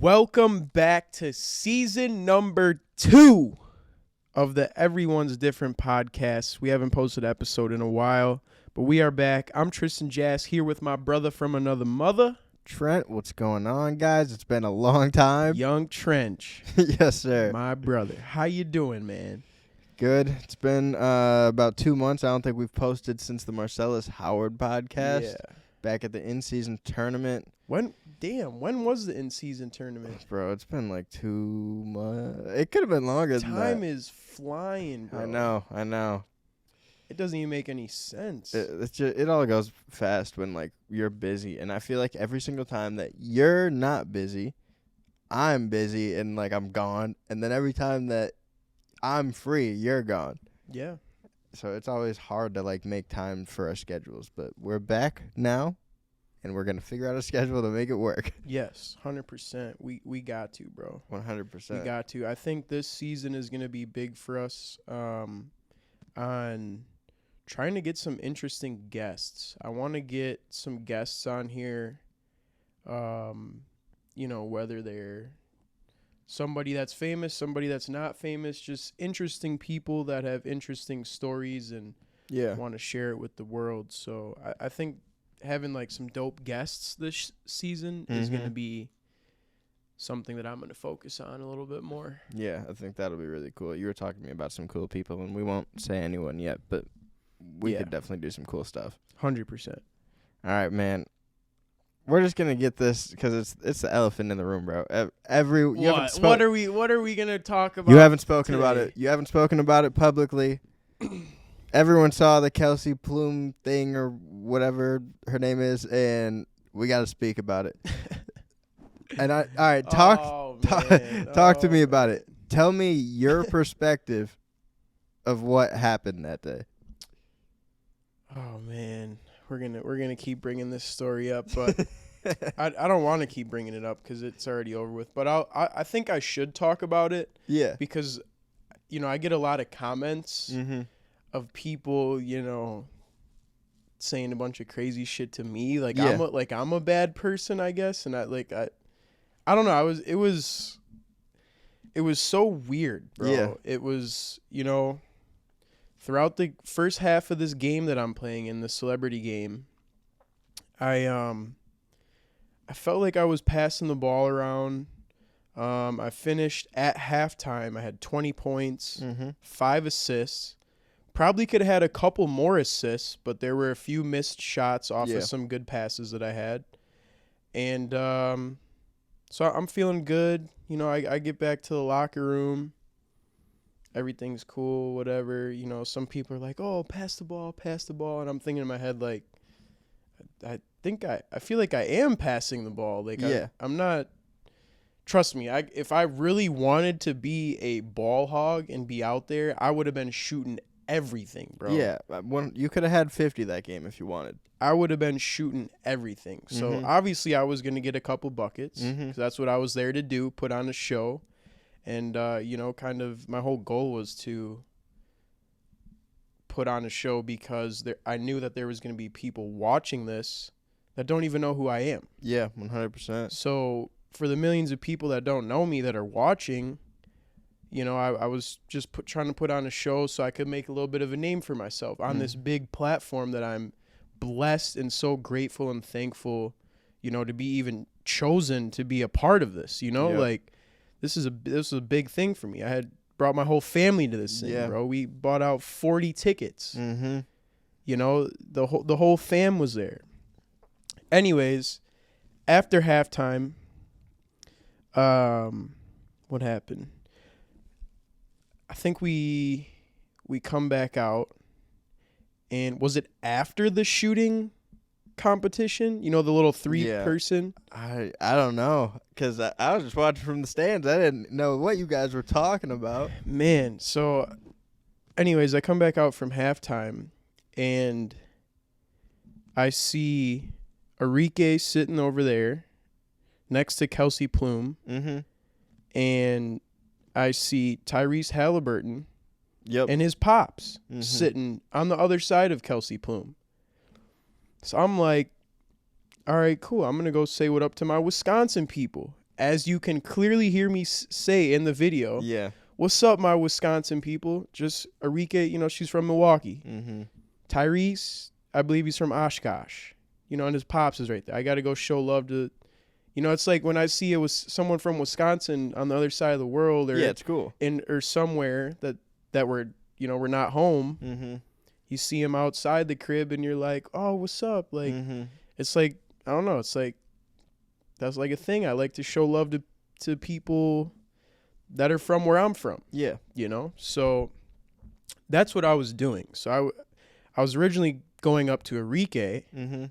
Welcome back to season number 2 of the Everyone's Different podcast. We haven't posted an episode in a while, but we are back. I'm Tristan Jass here with my brother from another mother, Trent. What's going on, guys? It's been a long time. Young Trench. Yes, sir. My brother. How you doing, man? Good. It's been about 2 months. I don't think we've posted since the Marcellus Howard podcast. Yeah. Back at the in-season tournament. When was the in-season tournament? Bro, it's been like 2 months. It could have been longer than that. Time is flying, bro. I know. It doesn't even make any sense. It all goes fast when, like, you're busy. And I feel like every single time that you're not busy, I'm busy and, like, I'm gone. And then every time that I'm free, you're gone. Yeah. So it's always hard to, like, make time for our schedules. But we're back now, and we're going to figure out a schedule to make it work. Yes, 100%. We got to, bro. 100%. We got to. I think this season is going to be big for us on trying to get some interesting guests. I want to get some guests on here, whether they're somebody that's famous, somebody that's not famous, just interesting people that have interesting stories and want to share it with the world. So I think having like some dope guests this season is going to be something that I'm going to focus on a little bit more. Yeah, I think that'll be really cool. You were talking to me about some cool people, and we won't say anyone yet, but we could definitely do some cool stuff. 100%. All right, man. We're just gonna get this because it's the elephant in the room, bro. What are we gonna talk about? You haven't spoken today? about it. You haven't spoken about it publicly. Everyone saw the Kelsey Plum thing or whatever her name is, and we got to speak about it. And talk to me about it. Tell me your perspective of what happened that day. Oh man, we're gonna keep bringing this story up, but I don't want to keep bringing it up because it's already over with. But I think I should talk about it. Yeah. Because, I get a lot of comments of people, saying a bunch of crazy shit to me. Like I'm a bad person, I guess, and I don't know. It was so weird, bro. Yeah. It was, throughout the first half of this game that I'm playing in, the celebrity game, I felt like I was passing the ball around. I finished at halftime. I had 20 points, 5 assists. Probably could have had a couple more assists, but there were a few missed shots off of some good passes that I had. And so I'm feeling good. I get back to the locker room. Everything's cool, whatever. Some people are like, oh, pass the ball. And I'm thinking in my head, like, I feel like I am passing the ball. Like, I'm not. Trust me, if I really wanted to be a ball hog and be out there, I would have been shooting everything, bro. Yeah, you could have had 50 that game if you wanted. I would have been shooting everything. So, obviously, I was going to get a couple buckets because that's what I was there to do, put on a show. And, kind of my whole goal was to put on a show because I knew that there was going to be people watching this that don't even know who I am. Yeah, 100%. So for the millions of people that don't know me that are watching, I was just trying to put on a show so I could make a little bit of a name for myself on this big platform that I'm blessed and so grateful and thankful, to be even chosen to be a part of this, like this is a big thing for me. I had brought my whole family to this thing, bro. We bought out 40 tickets. The whole fam was there. Anyways, after halftime, what happened? I think we come back out, and was it after the shooting competition? The little 3-person? I don't know, because I was just watching from the stands. I didn't know what you guys were talking about. Man, so anyways, I come back out from halftime, and I see Enrique sitting over there next to Kelsey Plum, and I see Tyrese Halliburton and his pops sitting on the other side of Kelsey Plum. So I'm like, all right, cool. I'm going to go say what up to my Wisconsin people. as you can clearly hear me say in the video, what's up, my Wisconsin people? Just Arike, you know, she's from Milwaukee. Mm-hmm. Tyrese, I believe he's from Oshkosh. You know, and his pops is right there. I got to go show love to, you know, it's like when I see it was someone from Wisconsin on the other side of the world, or it's cool, or somewhere that we're, you know, we're not home. Mm-hmm. You see him outside the crib, and you're like, oh, what's up? Like, it's like, I don't know. It's like, that's like a thing. I like to show love to people that are from where I'm from. Yeah. You know? So that's what I was doing. So I was originally going up to Arike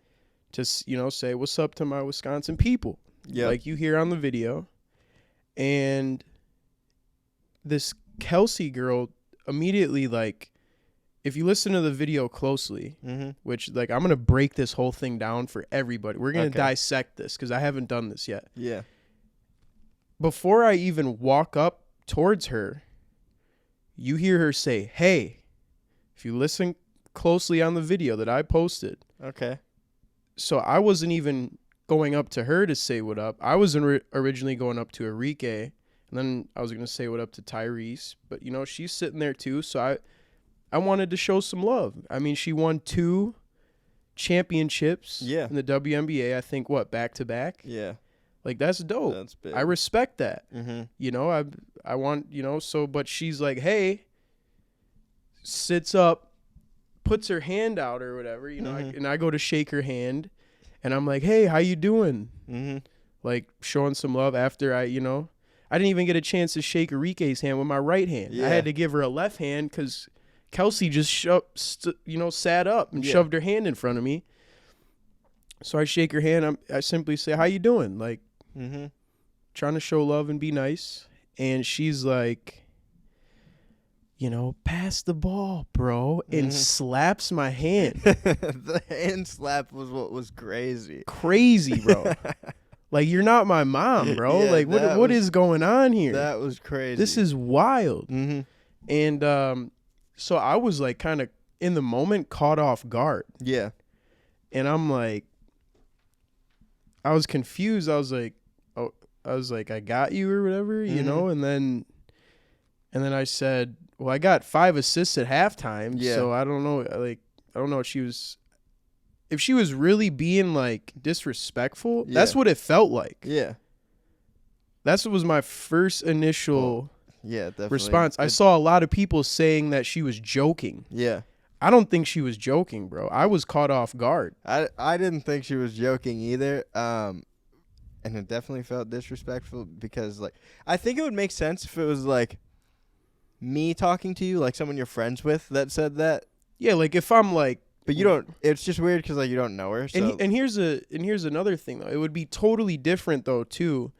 to, you know, say, what's up to my Wisconsin people? Yeah. Like you hear on the video. And this Kelsey girl immediately, like, if you listen to the video closely, which, like, I'm going to break this whole thing down for everybody. We're going to dissect this because I haven't done this yet. Yeah. Before I even walk up towards her, you hear her say, hey, if you listen closely on the video that I posted. Okay. So I wasn't even going up to her to say what up. I was originally going up to Arike, and then I was going to say what up to Tyrese. But, you know, she's sitting there too, so I wanted to show some love. I mean, she won 2 championships in the WNBA, I think, back to back? Yeah. Like, that's dope. That's big. I respect that. Mm-hmm. You know, I want, you know, so, but she's like, hey, sits up, puts her hand out or whatever, you know, and I go to shake her hand, and I'm like, hey, how you doing? Like, showing some love after I didn't even get a chance to shake Arike's hand with my right hand. I had to give her a left hand because Kelsey just sat up and shoved her hand in front of me. So I shake her hand. I simply say, how you doing? Like, trying to show love and be nice. And she's like, you know, pass the ball, bro, and slaps my hand. The hand slap was what was crazy. Crazy, bro. Like, you're not my mom, bro. Yeah, like, what is going on here? That was crazy. This is wild. And so I was, like, kind of, in the moment, caught off guard. Yeah. And I'm like, I was confused. I was like, I got you or whatever, you know? And then I said, well, I got 5 assists at halftime. Yeah. So I don't know. Like, I don't know if she was really being, like, disrespectful. Yeah. That's what it felt like. Yeah. That's what was my first initial definitely. response. I saw a lot of people saying that she was joking. Yeah. I don't think she was joking, bro. I was caught off guard. I didn't think she was joking either. And it definitely felt disrespectful because, like, I think it would make sense if it was, like, me talking to you, like someone you're friends with that said that. Yeah, like, if I'm, like. But you don't. It's just weird because, like, you don't know her. So. And here's another thing, though. It would be totally different, though, too.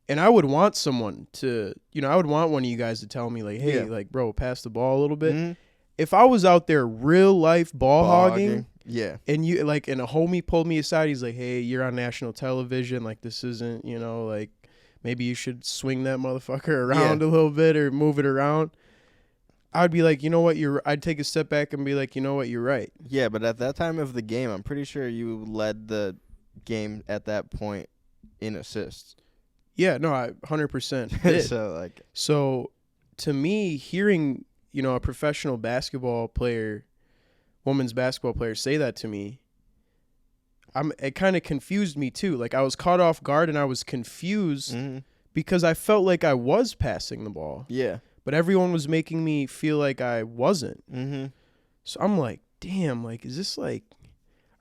And I would want someone to, you know, I would want one of you guys to tell me, like, hey, like, bro, pass the ball a little bit. If I was out there real life ball hogging, and you, like, and a homie pulled me aside, he's like, hey, you're on national television, like, this isn't, you know, like, maybe you should swing that motherfucker around a little bit or move it around. I'd be like, you know what, I'd take a step back and be like, you know what, you're right. Yeah, but at that time of the game, I'm pretty sure you led the game at that point in assists. Yeah, no, I 100% did. So to me, hearing, you know, a professional basketball player, women's basketball player say that to me, it kind of confused me too. Like, I was caught off guard and I was confused because I felt like I was passing the ball. Yeah. But everyone was making me feel like I wasn't. So I'm like, damn, like, is this like,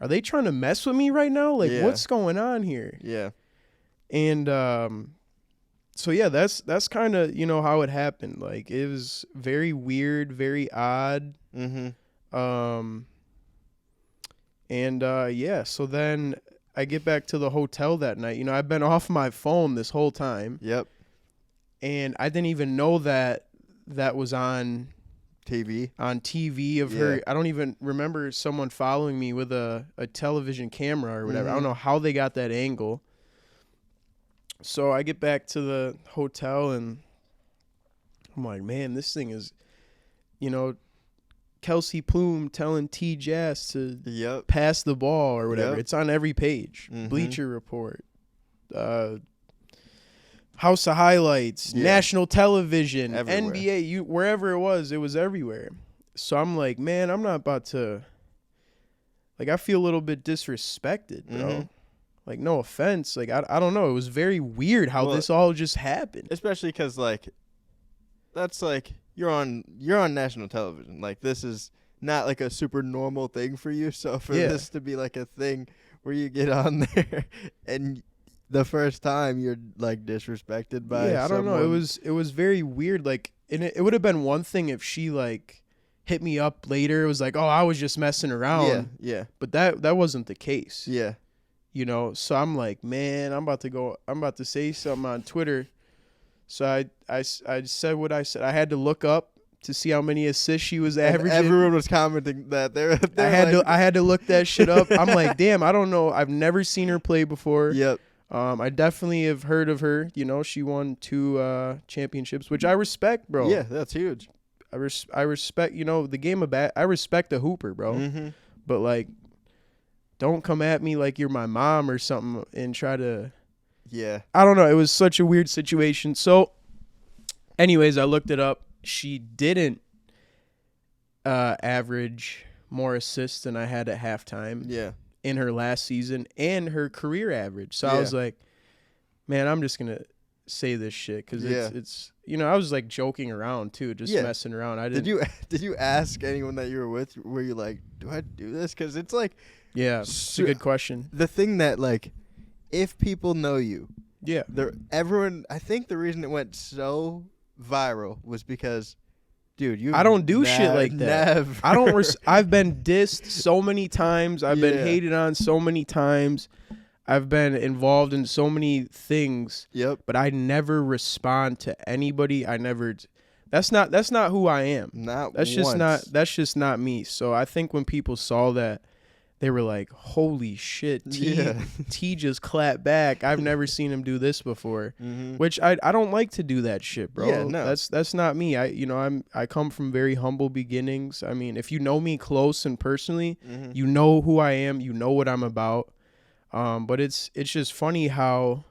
are they trying to mess with me right now? Like, what's going on here? Yeah. And so, yeah, that's kind of, you know, how it happened. Like, it was very weird, very odd. So then I get back to the hotel that night. You know, I've been off my phone this whole time. Yep. And I didn't even know that was on TV. On TV of her. I don't even remember someone following me with a television camera or whatever. I don't know how they got that angle. So I get back to the hotel and I'm like, man, this thing is, you know, Kelsey Plum telling Jass to pass the ball or whatever. It's on every page. Bleacher Report. House of Highlights, national television, everywhere. NBA, wherever it was everywhere. So I'm like, man, I'm not about to. Like, I feel a little bit disrespected, bro. Mm-hmm. Like, no offense. Like, I don't know. It was very weird how this all just happened. Especially because, like, that's like you're on national television. Like, this is not like a super normal thing for you. So for this to be like a thing where you get on there and the first time you're like disrespected by I don't know. It was very weird. Like, and it would have been one thing if she like hit me up later. It was like, oh, I was just messing around. Yeah. But that wasn't the case. Yeah. You know, so I'm like, man, I'm about to say something on Twitter. So I said what I said. I had to look up to see how many assists she was averaging. And everyone was commenting that. I had to look that shit up. I'm like, damn, I don't know. I've never seen her play before. Yep. I definitely have heard of her. You know, she won 2 championships, which I respect, bro. Yeah, that's huge. I respect, you know, the game of I respect the hooper, bro. Mm-hmm. But like, don't come at me like you're my mom or something and try to. Yeah. I don't know. It was such a weird situation. So, anyways, I looked it up. She didn't average more assists than I had at halftime. Yeah. In her last season and her career average. So I was like, man, I'm just gonna say this shit because it's you know, I was like joking around too, just messing around. I didn't. Did you ask anyone that you were with? Were you like, do I do this? Because it's like, it's a good question. The thing that like, if people know you, everyone. I think the reason it went so viral was because, dude, I don't do shit like that. Never. I don't. I've been dissed so many times. I've been hated on so many times. I've been involved in so many things. Yep. But I never respond to anybody. I never. That's not who I am. That's just not me. So I think when people saw that, they were like, "Holy shit, T just clapped back. I've never seen him do this before." Mm-hmm. Which I don't like to do that shit, bro. Yeah, no. That's not me. I come from very humble beginnings. I mean, if you know me close and personally, you know who I am. You know what I'm about. But it's just funny how,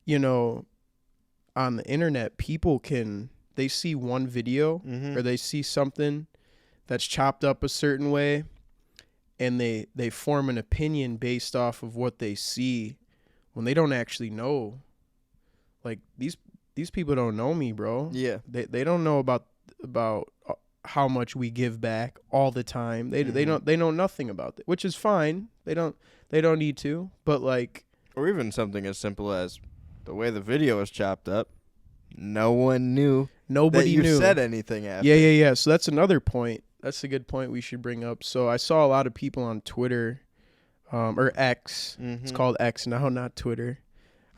you know, on the internet, people they see one video or they see something that's chopped up a certain way, and they form an opinion based off of what they see when they don't actually know. Like, these people don't know me, bro. Yeah. They don't know about how much we give back all the time. They know nothing about it, which is fine. They don't need to, but like, or even something as simple as the way the video was chopped up. No one knew. Nobody that knew. Said anything after. Yeah. So that's another point. That's a good point we should bring up. So I saw a lot of people on Twitter, or X. It's called X now, not Twitter.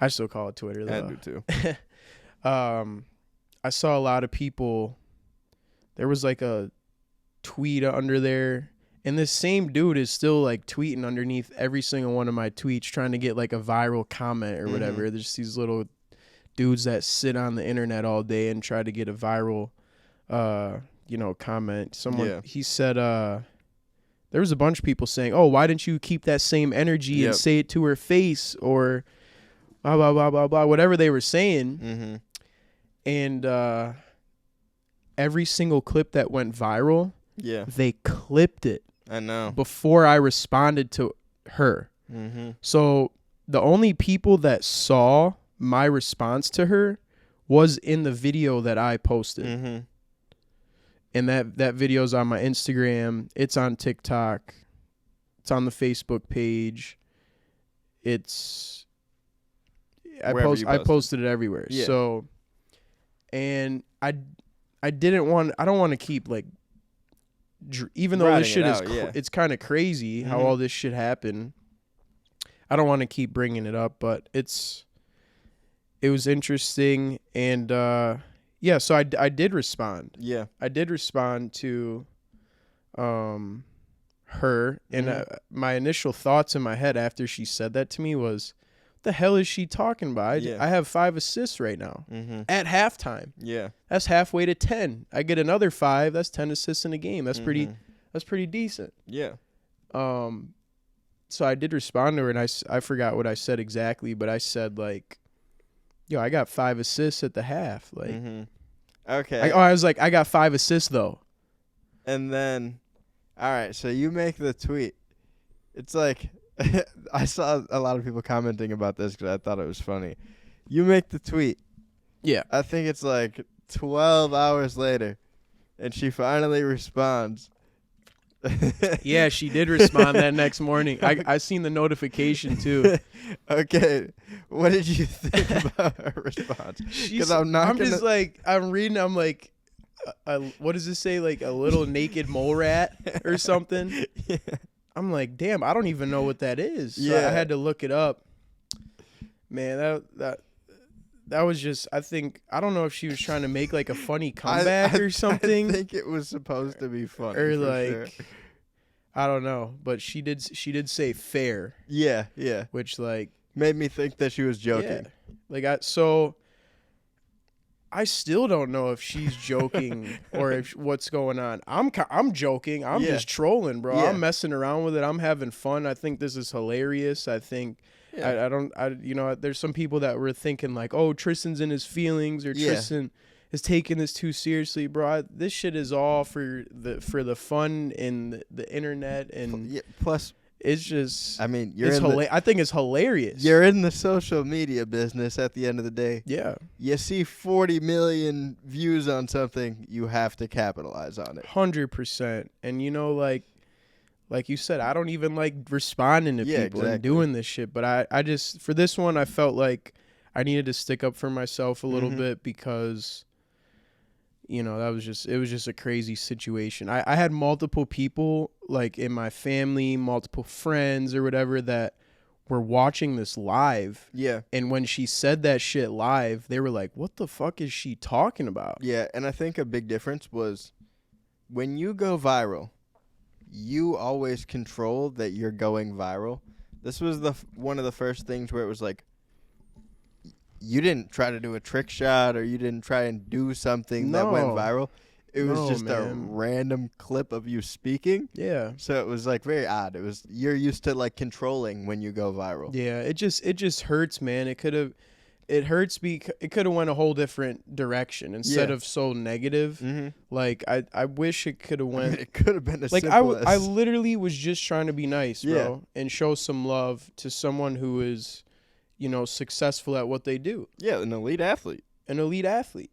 I still call it Twitter though. I do too. I saw a lot of people. There was like a tweet under there, and this same dude is still like tweeting underneath every single one of my tweets, trying to get like a viral comment or whatever. There's just these little dudes that sit on the internet all day and try to get a viral, comment. He said, there was a bunch of people saying, "Oh, why didn't you keep that same energy and say it to her face?" or blah blah blah blah blah, whatever they were saying. And every single clip that went viral, they clipped it. I know. Before I responded to her. So the only people that saw my response to her was in the video that I posted. And that video's on my Instagram. It's on TikTok. It's on the Facebook page. I posted it everywhere. Yeah. So, and I don't want to keep like, even though this shit it's kind of crazy how all this shit happened. I don't want to keep bringing it up, but it was interesting. And so I did respond. Yeah, I did respond to her, and my initial thoughts in my head after she said that to me was, the hell is she talking about? I have 5 assists right now at halftime. Yeah, that's halfway to 10. I get another 5. That's 10 assists in a game. That's pretty. That's pretty decent. Yeah. So I did respond to her, and I forgot what I said exactly, but I said like, Yo, I got 5 assists at the half. Like, okay. I was like, I got 5 assists though. And then, all right, so you make the tweet. It's like, I saw a lot of people commenting about this because I thought it was funny. You make the tweet. Yeah. I think it's like 12 hours later, and she finally responds. Yeah, she did respond that next morning. I seen the notification too. Okay, what did you think about her response? Because I'm just like, I'm reading. I'm like, what does this say? Like a little naked mole rat or something. Yeah. I'm like, damn, I don't even know what that is. So Yeah. I had to look it up. Man, that was just, I don't know if she was trying to make like a funny comeback or something. I think it was supposed to be funny. Or for like, sure. I don't know, but she did say fair. Yeah, yeah. Which like made me think that she was joking. Yeah. Like I still don't know if she's joking or if what's going on. I'm joking. I'm just trolling, bro. Yeah. I'm messing around with it. I'm having fun. I think this is hilarious. I think there's some people that were thinking like, oh, Tristan's in his feelings or Tristan is taking this too seriously, bro. This shit is all for the fun and the internet and plus it's just, I mean, I think it's hilarious. You're in the social media business at the end of the day. Yeah. You see 40 million views on something, you have to capitalize on it. 100%. And you know, like you said, I don't even like responding to people and doing this shit. But I just, for this one, I felt like I needed to stick up for myself a little bit because, you know, it was just a crazy situation. I had multiple people like in my family, multiple friends or whatever that were watching this live. Yeah. And when she said that shit live, they were like, what the fuck is she talking about? Yeah. And I think a big difference was when you go viral, you always control that you're going viral. This was one of the first things where it was like, you didn't try to do a trick shot or you didn't try and do something that went viral. It was just a random clip of you speaking. Yeah. So it was like very odd. You're used to like controlling when you go viral. Yeah, it just hurts, man. It hurts because it could have went a whole different direction instead of so negative. Mm-hmm. Like I wish it could have went. It could have been like I literally was just trying to be nice, bro, and show some love to someone who is, you know, successful at what they do. Yeah, an elite athlete.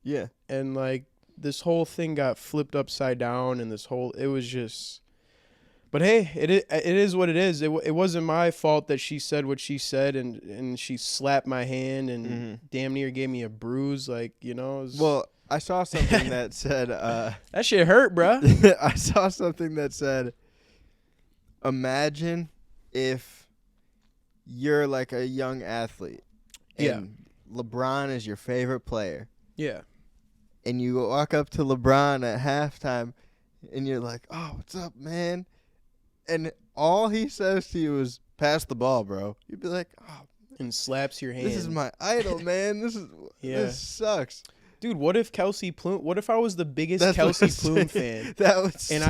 Yeah. And like this whole thing got flipped upside down and it was just, but hey, it is what it is. It wasn't my fault that she said what she said and she slapped my hand and damn near gave me a bruise. Like, you know. Well, I saw something that said. That shit hurt, bro. I saw something that said, imagine if you're like a young athlete and LeBron is your favorite player. Yeah. And you walk up to LeBron at halftime and you're like, oh, what's up, man? And all he says to you is, pass the ball, bro. You'd be like, oh. And slaps your hand. This is my idol, man. This sucks. Dude, what if Kelsey Plum? What if I was the biggest Kelsey Plum fan? That would suck.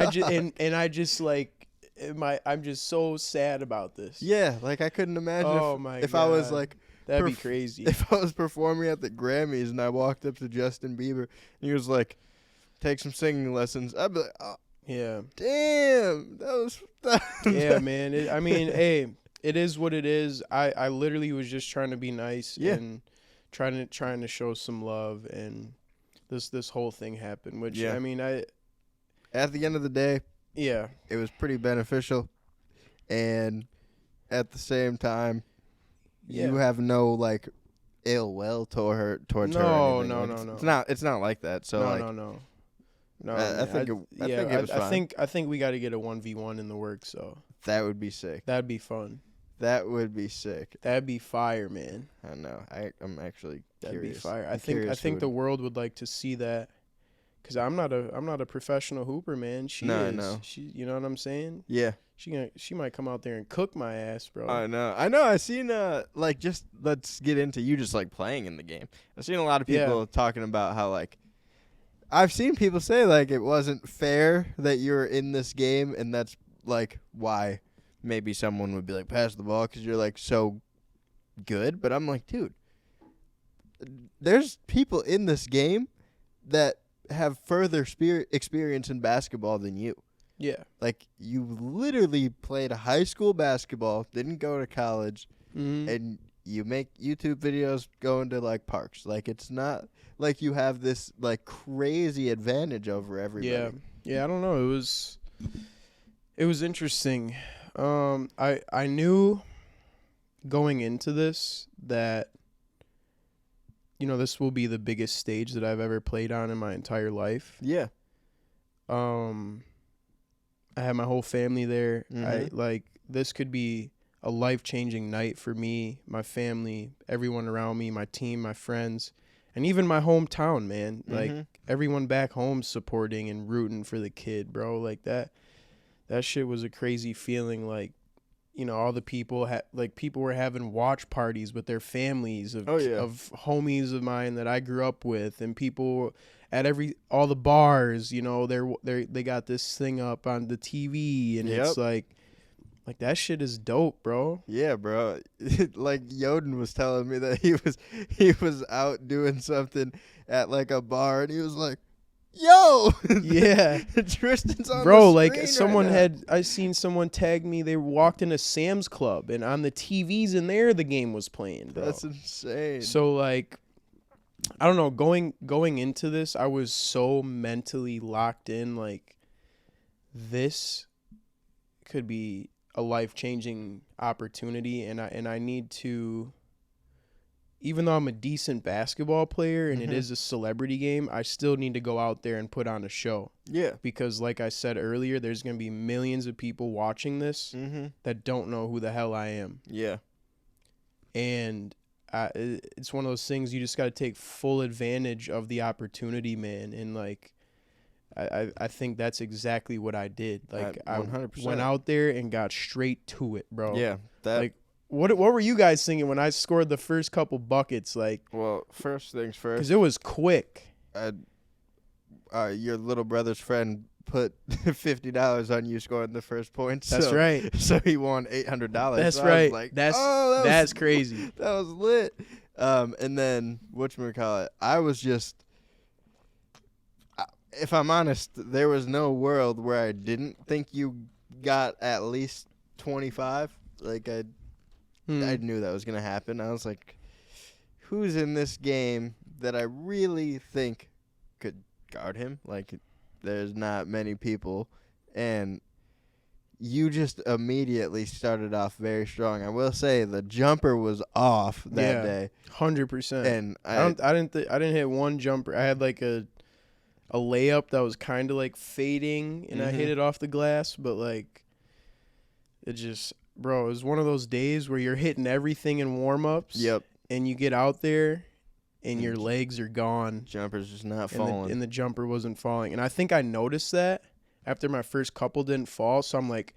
I'm just so sad about this. Yeah, like I couldn't imagine if I was like, that'd be crazy. If I was performing at the Grammys and I walked up to Justin Bieber and he was like, take some singing lessons, I'd be like, oh, yeah, damn, yeah, man. Hey, it is what it is. I literally was just trying to be nice and trying to show some love, and this whole thing happened. Which at the end of the day, it was pretty beneficial, and at the same time, you have no like ill will towards her. No. It's not like that. So no. I think it was fine. I think we got to get a 1v1 in the works. So that would be sick. That'd be fun. That would be sick. That'd be fire, man. I know. I'm actually That'd curious. Be fire. I think the world would like to see that, because I'm not a professional hooper, man. She is. She, you know what I'm saying? Yeah. She might come out there and cook my ass, bro. I know. I seen just let's get into you just like playing in the game. I've seen a lot of people talking about how like I've seen people say like it wasn't fair that you're in this game, and that's like why maybe someone would be like pass the ball because you're like so good. But I'm like, dude, there's people in this game that have further experience in basketball than you. Yeah. Like, you literally played high school basketball, didn't go to college, and you make YouTube videos going to, like, parks. Like, it's not like you have this, like, crazy advantage over everybody. Yeah, I don't know. It was interesting. I knew going into this that, you know, this will be the biggest stage that I've ever played on in my entire life. Yeah. I had my whole family there. This could be a life-changing night for me, my family, everyone around me, my team, my friends, and even my hometown, man. Like, everyone back home supporting and rooting for the kid, bro. Like, that shit was a crazy feeling. Like, you know, all the people people were having watch parties with their families of homies of mine that I grew up with, and people at all the bars, you know, they got this thing up on the TV, and it's like that shit is dope, bro. Yeah, bro. Like, Yoden was telling me that he was out doing something at, like, a bar, and he was like, yo, yeah, Tristan's on bro, the like, screen someone right now. I seen someone tag me, they walked into Sam's Club, and on the TVs in there the game was playing, bro. That's insane. So, like, I don't know, going into this, I was so mentally locked in, like, this could be a life-changing opportunity, and I need to, even though I'm a decent basketball player and it is a celebrity game, I still need to go out there and put on a show. Yeah. Because, like I said earlier, there's going to be millions of people watching this that don't know who the hell I am. Yeah. And it's one of those things, you just got to take full advantage of the opportunity, man. And, like, I think that's exactly what I did. Like, 100%. I went out there and got straight to it, bro. Yeah. Like, what were you guys thinking when I scored the first couple buckets? Like, well, first things first. Because it was quick. Your little brother's friend put $50 on you scoring the first points. That's right. So he won $800. That's so right. I was like, that's crazy. That was lit. And then whatchamacallit, I was just, if I'm honest, there was no world where I didn't think you got at least 25. Like, I knew that was going to happen. I was like, who's in this game that I really think could guard him? Like, there's not many people. And you just immediately started off very strong. I will say the jumper was off that day. 100%. And I didn't hit one jumper. I had like a layup that was kind of like fading, and I hit it off the glass, but like it just, bro, it was one of those days where you're hitting everything in warm-ups. Yep. And you get out there and your legs are gone. Jumper's just not falling. And the jumper wasn't falling. And I think I noticed that after my first couple didn't fall, so I'm like,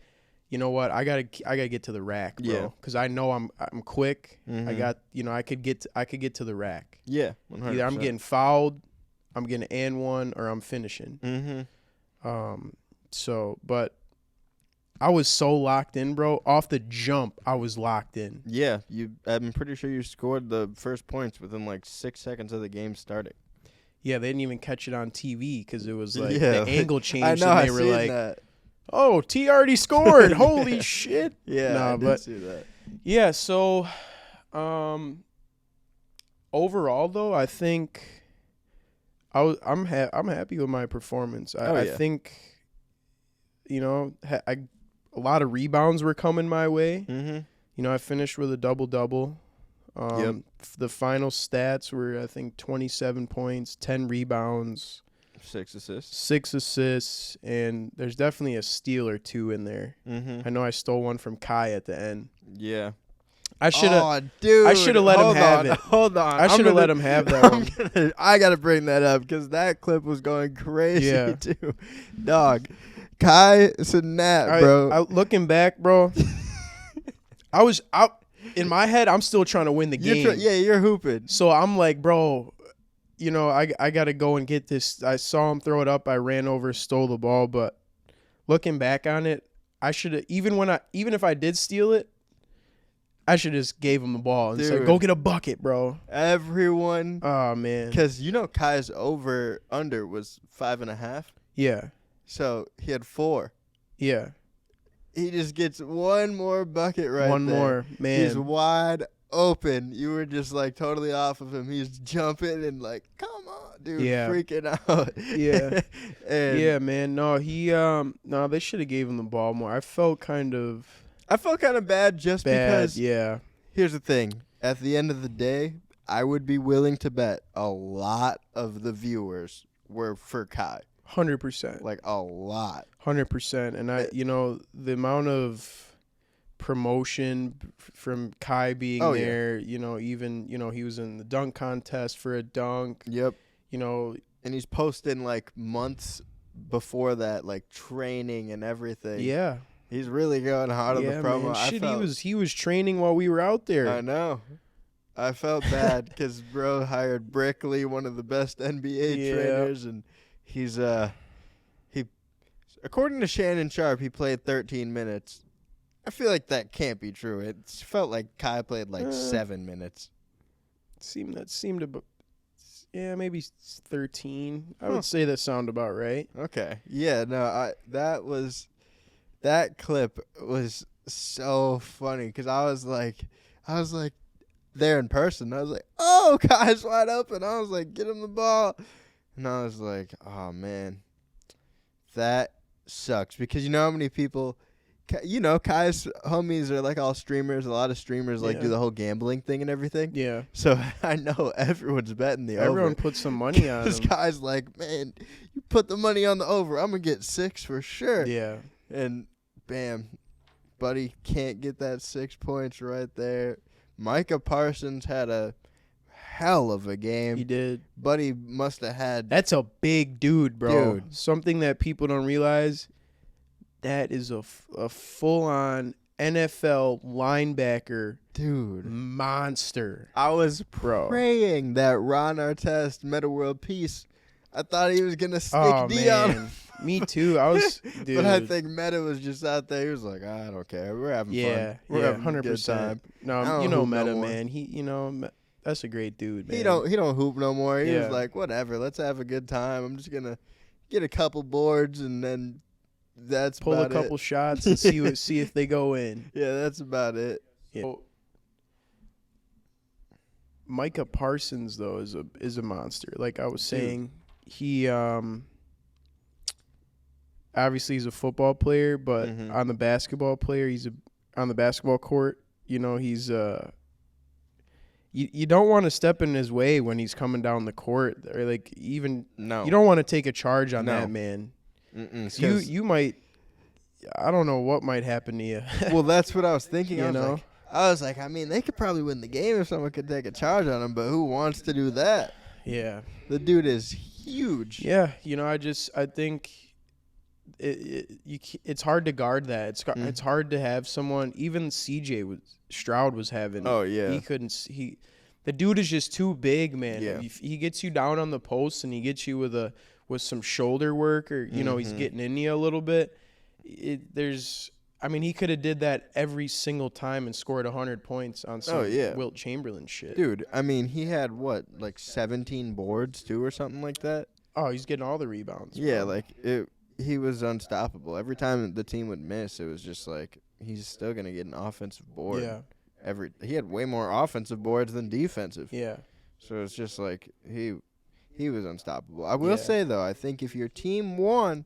you know what? I gotta get to the rack, bro. Yeah. Because I know I'm quick. I got, you know, I could get to the rack. Yeah, 100%. Either I'm getting fouled, I'm getting and one, or I'm finishing. But I was so locked in, bro. Off the jump, I was locked in. Yeah, I'm pretty sure you scored the first points within like 6 seconds of the game starting. Yeah, they didn't even catch it on TV because it was like the angle changed, I know, and they were like, that. "Oh, T already scored! Holy shit!" Yeah, I did see that. Yeah, so overall though, I think I'm happy with my performance. I think, you know, a lot of rebounds were coming my way. You know, I finished with a double-double. The final stats were, I think, 27 points, 10 rebounds, 6 assists. 6 assists, and there's definitely a steal or two in there. I know I stole one from Kai at the end. Yeah. I should have let him have it. Hold on. I should have let him have that one. I got to bring that up because that clip was going crazy too. Dog. Kai Sinat, bro. Looking back, bro, I was out. In my head, I'm still trying to win the game. You're hooping. So I'm like, bro, you know, I got to go and get this. I saw him throw it up. I ran over, stole the ball. But looking back on it, I should have, even if I did steal it, I should just gave him the ball and said, "Go get a bucket, bro." Everyone. Oh man. Because Kai's over under was 5.5. Yeah. So he had 4. Yeah. He just gets one more bucket right One there. more, man. He's wide open. You were just like totally off of him. He's jumping and like, come on, dude, freaking out. Yeah. Yeah, man. No, they should have gave him the ball more. I felt kind of bad because here's the thing. At the end of the day, I would be willing to bet a lot of the viewers were for Kai. 100%. Like a lot. 100%. And the amount of promotion from Kai being there, even, he was in the dunk contest for a dunk. Yep. And he's posting like months before that, like training and everything. Yeah. He's really going hard on the promo. Man. He was training while we were out there. I know. I felt bad because bro hired Brickley, one of the best NBA trainers, and he's according to Shannon Sharp, he played 13 minutes. I feel like that can't be true. It felt like Kai played like 7 minutes. Maybe 13. I would say that sound about right. Okay. Yeah, no, that clip was so funny because I was like there in person. I was like, oh, Kai's wide open. I was like, get him the ball. And I was like, oh, man, that sucks because you know how many people, Kai's homies are like all streamers. A lot of streamers do the whole gambling thing and everything. Yeah. So I know everyone's betting the over. Everyone put some money on This guy's like, man, you put the money on the over. I'm going to get 6 for sure. Yeah. And bam, buddy can't get that 6 points right there. Micah Parsons had a hell of a game. He did. Buddy must have had. That's a big dude, bro. Dude. Something that people don't realize. That is a full-on NFL linebacker. Dude. Monster. I was praying that Ron Artest Meta World Peace. I thought he was going to stick D on him. Me too. I was, dude. But I think Meta was just out there. He was like, I don't care. We're having fun. We're having 100%. A good time. No, Meta, man. He, that's a great dude, man. He don't hoop no more. He was like, whatever. Let's have a good time. I'm just going to get a couple boards and then that's pull about a couple it. shots and see if they go in. Yeah, that's about it. Yeah. Micah Parsons though is a monster. Like I was saying, he obviously he's a football player, but on the basketball court, he's you don't want to step in his way when he's coming down the court or you don't want to take a charge on that man. You might, I don't know what might happen to you. Well, that's what I was thinking. I was like, I mean, they could probably win the game if someone could take a charge on him, but who wants to do that? Yeah. The dude is huge. Yeah, I think it's hard to guard that. It's hard to have someone. Even Stroud was having. Oh yeah. The dude is just too big, man. Yeah. He gets you down on the post and he gets you with some shoulder work or he's getting in you a little bit. He could have did that every single time and scored 100 points on some Wilt Chamberlain shit. Dude, he had 17 boards too or something like that? Oh, he's getting all the rebounds. Yeah, bro. He was unstoppable. Every time the team would miss, it was just like he's still going to get an offensive board. Yeah. He had way more offensive boards than defensive. Yeah. So it's just like he was unstoppable. I will say though, I think if your team won,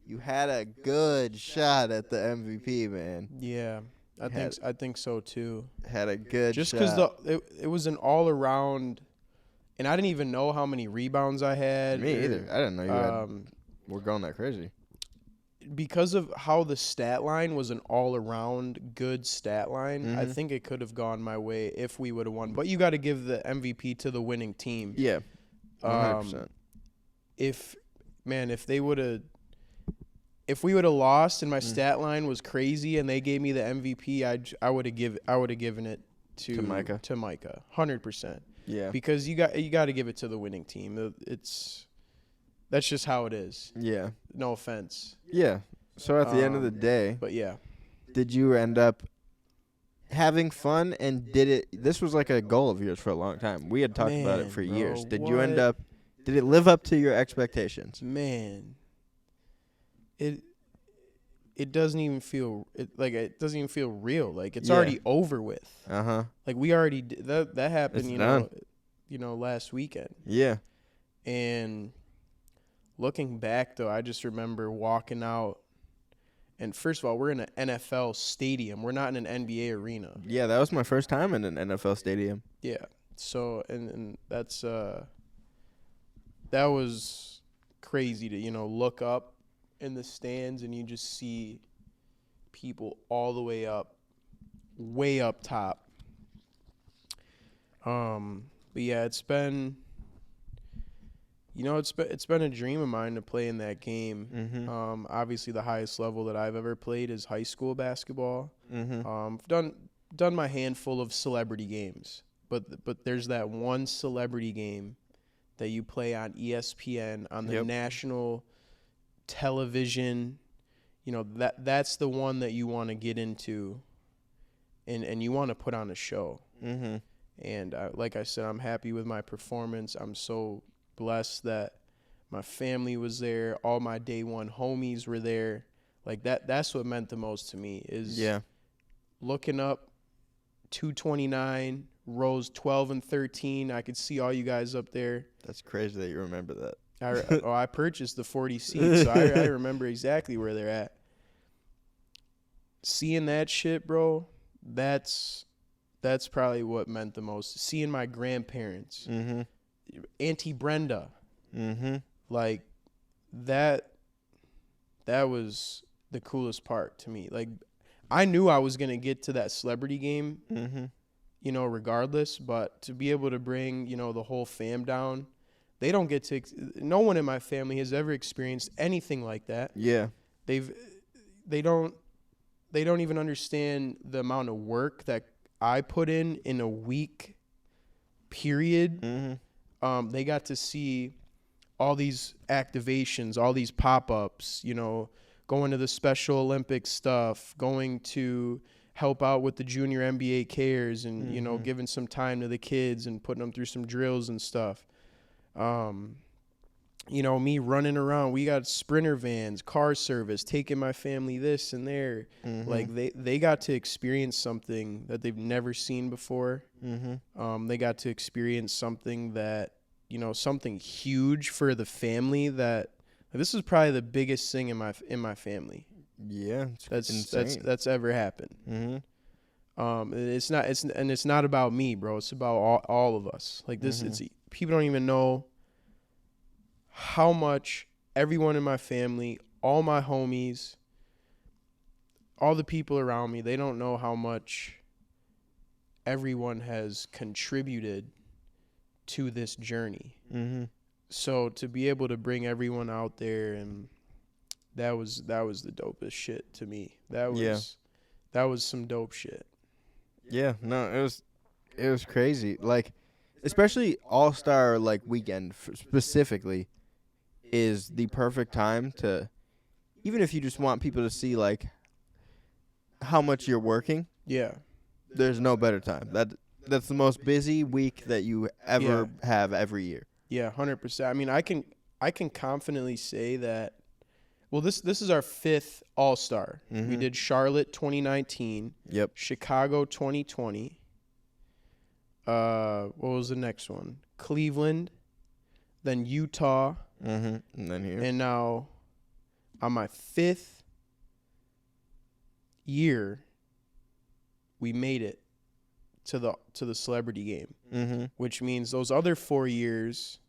you had a good shot at the MVP, man. Yeah, I think so too. Had a good just shot. because it was an all around, and I didn't even know how many rebounds I had. Me either. I didn't know you were going that crazy. Because of how the stat line was an all around good stat line, I think it could have gone my way if we would have won. But you got to give the MVP to the winning team. Yeah, 100%. If we would have lost and my stat line was crazy and they gave me the MVP, I would have given it to Micah. 100%. Yeah. Because you got to give it to the winning team. That's just how it is. Yeah. No offense. Yeah. So at the end of the day, but yeah. Did you end up having fun and did it. This was like a goal of yours for a long time. We had talked about it for years. Did you end up? Did it live up to your expectations? Man, it doesn't even feel it doesn't even feel real. Like it's already over with. Like we already did, that happened. You know, last weekend. Yeah. And looking back though, I just remember walking out. And first of all, we're in an NFL stadium. We're not in an NBA arena. Yeah, that was my first time in an NFL stadium. Yeah. So and that's that was crazy to, you know, look up in the stands and you just see people all the way up top. But yeah, it's been a dream of mine to play in that game. Obviously the highest level that I've ever played is high school basketball. I've done my handful of celebrity games, but there's that one celebrity game that you play on ESPN on the national television. You know, that's the one that you want to get into and you want to put on a show. And like I said, I'm happy with my performance. I'm so blessed that my family was there. All my day one homies were there. Like that's what meant the most to me is looking up 229, rows 12 and 13. I could see all you guys up there. That's crazy that you remember that. I purchased the 40 seats, so I remember exactly where they're at. Seeing that shit, bro, that's probably what meant the most. Seeing my grandparents, Auntie Brenda, like that was the coolest part to me. Like I knew I was gonna get to that celebrity game, you know, regardless. But to be able to bring, you know, the whole fam down, they don't get to. No one in my family has ever experienced anything like that. Yeah, they don't even understand the amount of work that I put in a week period. They got to see all these activations, all these pop-ups, you know, going to the Special Olympics stuff, going to help out with the Junior NBA Cares and, you know, giving some time to the kids and putting them through some drills and stuff. You know, me running around, we got Sprinter vans, car service, taking my family this and there. Like they got to experience something that they've never seen before. They got to experience something that, you know, something huge for the family that this is probably the biggest thing in my family. Yeah, that's ever happened. It's not about me, bro. It's about all of us. Like this, it's people don't even know how much everyone in my family, all my homies, all the people around me, they don't know how much everyone has contributed to this journey. So to be able to bring everyone out there, and that was the dopest shit to me. That was some dope shit. Yeah, no, it was crazy. Like, especially All-Star like weekend specifically is the perfect time to, even if you just want people to see like how much you're working. Yeah, there's no better time. That's the most busy week that you ever have every year. Yeah, 100%. I mean, I can confidently say that. Well, this is our 5th All-Star. We did Charlotte 2019. Yep. Chicago 2020. What was the next one? Cleveland. Then Utah. And then here. And now, on my 5th year, we made it to the celebrity game. Which means those other 4 years,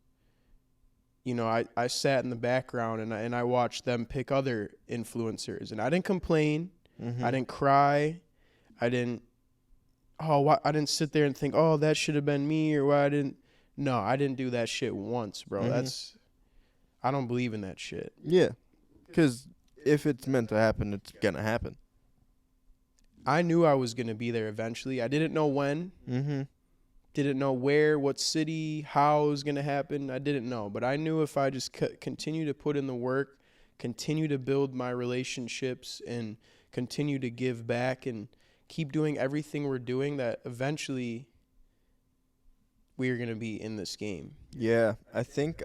you know, I sat in the background and I watched them pick other influencers, and I didn't complain. I didn't cry. I didn't sit there and think, oh, that should have been me, or why I didn't. No, I didn't do that shit once, bro. I don't believe in that shit. Yeah, because if it's meant to happen, it's gonna happen. I knew I was gonna be there eventually. I didn't know when. Didn't know where, what city, how it was going to happen. I didn't know. But I knew if I just continue to put in the work, continue to build my relationships, and continue to give back and keep doing everything we're doing, that eventually we're going to be in this game. Yeah, I think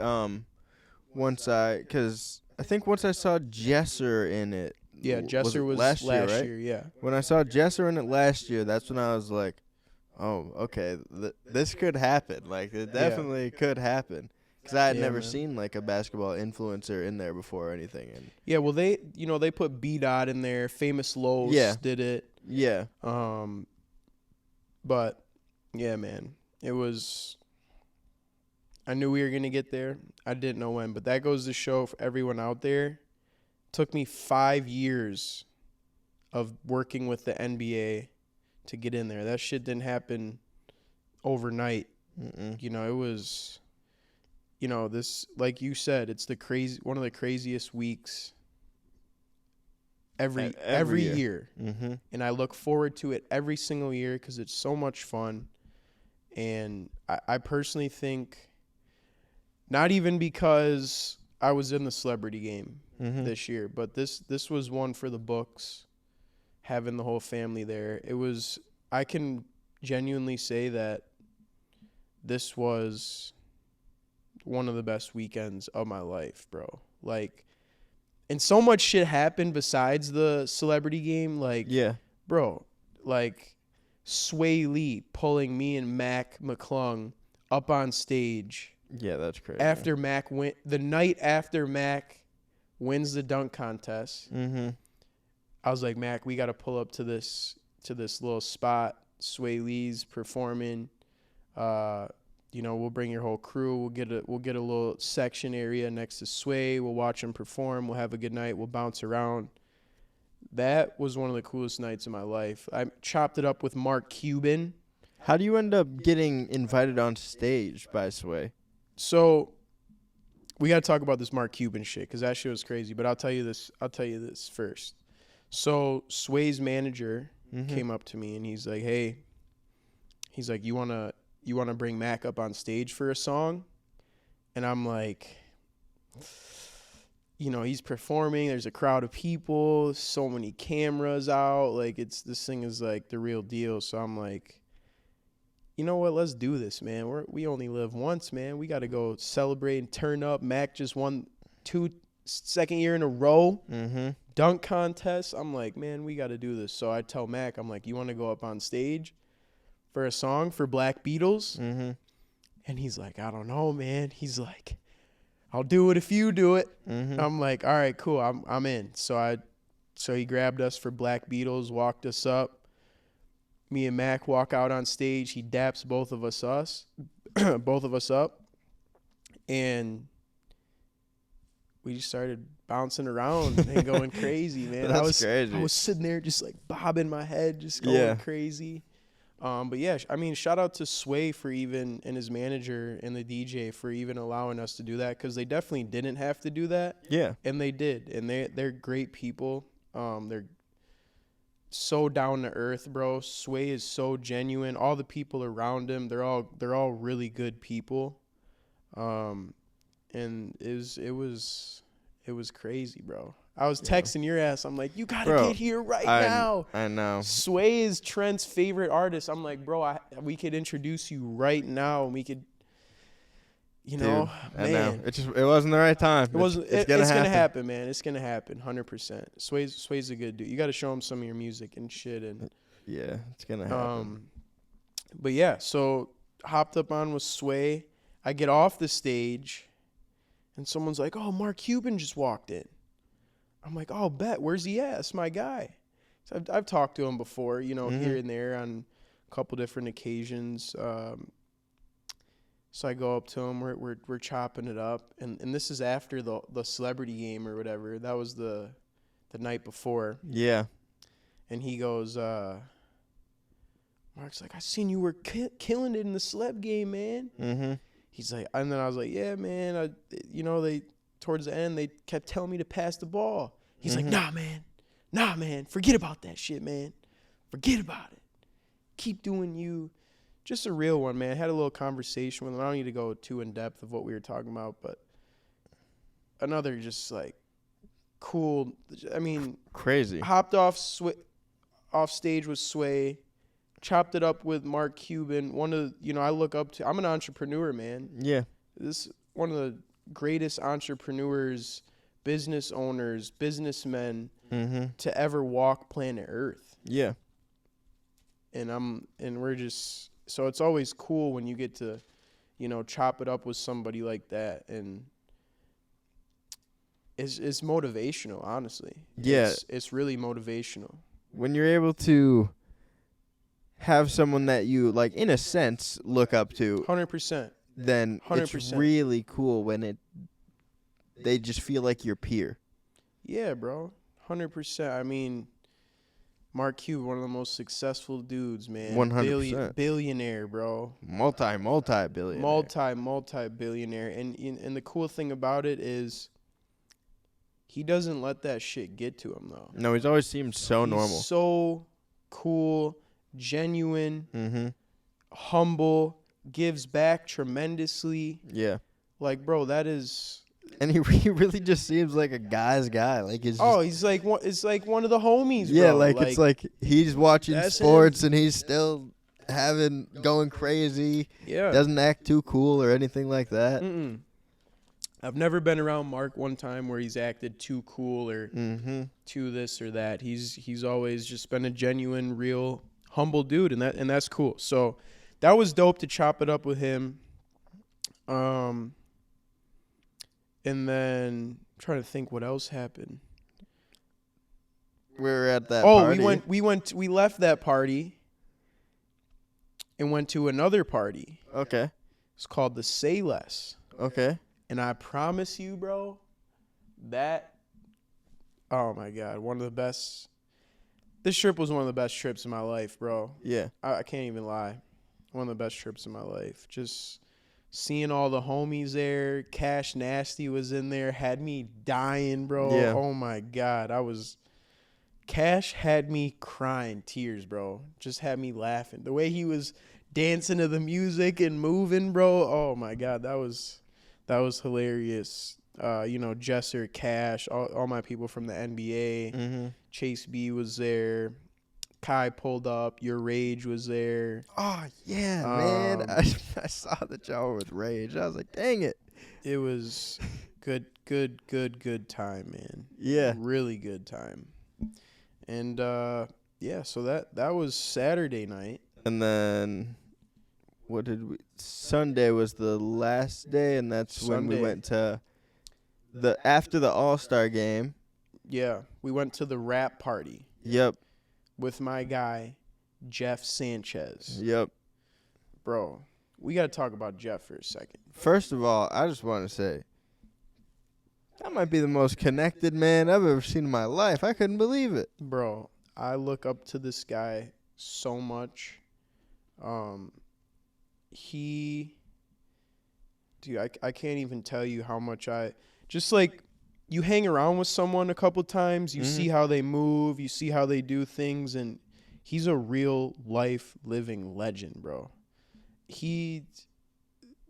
once I saw Jesser in it. Yeah, Jesser was last year, right? Yeah. When I saw Jesser in it last year, that's when I was like, oh, okay, this could happen. Like, it definitely could happen. Because I had never seen, like, a basketball influencer in there before or anything. And yeah, well, they put B-Dot in there. Famous Los did it. Yeah. But, yeah, man, it was... I knew we were going to get there. I didn't know when. But that goes to show for everyone out there, took me 5 years of working with the NBA to get in there. That shit didn't happen overnight. You know, it was, you know, this, like you said, it's one of the craziest weeks every year. Mm-hmm. And I look forward to it every single year because it's so much fun. And I personally think, not even because I was in the celebrity game this year, but this was one for the books, having the whole family there. It was, I can genuinely say that this was one of the best weekends of my life, bro. Like, and so much shit happened besides the celebrity game. Like, bro, like Sway Lee pulling me and Mac McClung up on stage. Yeah, that's crazy. After Mac the night after Mac wins the dunk contest, I was like, Mac, we got to pull up to this little spot. Sway Lee's performing. You know, we'll bring your whole crew. We'll get a little section area next to Sway. We'll watch him perform. We'll have a good night. We'll bounce around. That was one of the coolest nights of my life. I chopped it up with Mark Cuban. How do you end up getting invited on stage by Sway? So we got to talk about this Mark Cuban shit because that shit was crazy. But I'll tell you this first. So Sway's manager came up to me and he's like, "Hey," he's like, "You wanna bring Mac up on stage for a song?" And I'm like, you know, he's performing. There's a crowd of people. So many cameras out. Like, this thing is like the real deal. So I'm like, you know what? Let's do this, man. We only live once, man. We got to go celebrate and turn up. Mac just won second year in a row. Dunk contest. I'm like, man, we got to do this. So I tell Mac, I'm like, you want to go up on stage for a song for Black Beatles? And he's like, I don't know, man. He's like, I'll do it if you do it. I'm like, all right, cool. I'm in. So he grabbed us for Black Beatles, walked us up. Me and Mac walk out on stage. He daps both of us up, and we just started bouncing around and going crazy, man. That's crazy. I was sitting there just like bobbing my head, just going crazy. But yeah, I mean, shout out to Sway and his manager and the DJ for even allowing us to do that, because they definitely didn't have to do that. Yeah. And they did, and they're great people. They're so down to earth, bro. Sway is so genuine. All the people around him, they're all really good people. And it was crazy, bro. I was texting your ass. I'm like, you gotta get here now. I know. Sway is Trent's favorite artist. I'm like, bro, we could introduce you right now, and we could, Dude, man. I know. It wasn't the right time. It's gonna happen, man. It's gonna happen, 100%. Sway's a good dude. You got to show him some of your music and shit. And yeah, it's gonna happen. But yeah, so hopped up on with Sway. I get off the stage, and someone's like, "Oh, Mark Cuban just walked in." I'm like, "Oh, bet. Where's he at? That's my guy." So I've talked to him before, you know, here and there on a couple different occasions. So I go up to him. We're chopping it up, and this is after the celebrity game or whatever. That was the night before. Yeah. And he goes, Mark's like, "I seen you were killing it in the celeb game, man." He's like, and then I was like, "Yeah, man. They towards the end they kept telling me to pass the ball." He's like, nah, man. Forget about that shit, man. Forget about it. Keep doing you." Just a real one, man. I had a little conversation with him. I don't need to go too in depth of what we were talking about, but another just like cool. I mean, crazy. Hopped off off stage with Sway, chopped it up with Mark Cuban. One of, I look up to. I'm an entrepreneur, man. Yeah. This is one of the greatest entrepreneurs, business owners, businessmen to ever walk planet Earth. Yeah. And we're just, so it's always cool when you get to, chop it up with somebody like that, and it's motivational, honestly. Yeah. It's really motivational. When you're able to have someone that you, like, in a sense, look up to, 100%. then 100%. It's really cool when they just feel like your peer. Yeah, bro. 100%. I mean, Mark Cuban, one of the most successful dudes, man. 100%. Billionaire, bro. Multi-billionaire. Multi-billionaire. And the cool thing about it is he doesn't let that shit get to him, though. No, he's always seemed so normal. So cool, genuine, humble, gives back tremendously. Yeah. Like, bro, that is... And he really just seems like a guy's guy. Like, it's he's like it's like one of the homies, bro. Yeah, like it's like he's watching sports him. And he's still going crazy. Yeah. Doesn't act too cool or anything like that. I've never been around Mark one time where he's acted too cool or too this or that. He's always just been a genuine, real, humble dude, and that's cool. So that was dope to chop it up with him. And then I'm trying to think what else happened. We were at that party. We left that party and went to another party. Okay. It's called the Say Less. Okay. And I promise you, bro, that, oh my God, one of the best. This trip was one of the best trips in my life, bro. Yeah. I can't even lie. One of the best trips in my life. Just seeing all the homies there. Cash Nasty was in there. Had me dying, bro. Yeah. Oh, my God. Cash had me crying tears, bro. Just had me laughing. The way he was dancing to the music and moving, bro. Oh, my God. That was hilarious. Jesser, Cash, all my people from the NBA. Chase B was there. Kai pulled up. Your Rage was there. Oh, yeah, man. I saw that y'all were with Rage. I was like, dang it. It was good time, man. Yeah. Really good time. And, so that was Saturday night. And then Sunday was the last day, and that's when we went to after the All-Star game. Yeah, we went to the rap party. Yep. With my guy, Jeff Sanchez. Yep. Bro, we got to talk about Jeff for a second. First of all, I just want to say, that might be the most connected man I've ever seen in my life. I couldn't believe it. Bro, I look up to this guy so much. I can't even tell you how much just like, you hang around with someone a couple times, you see how they move, you see how they do things, and he's a real life living legend, bro. The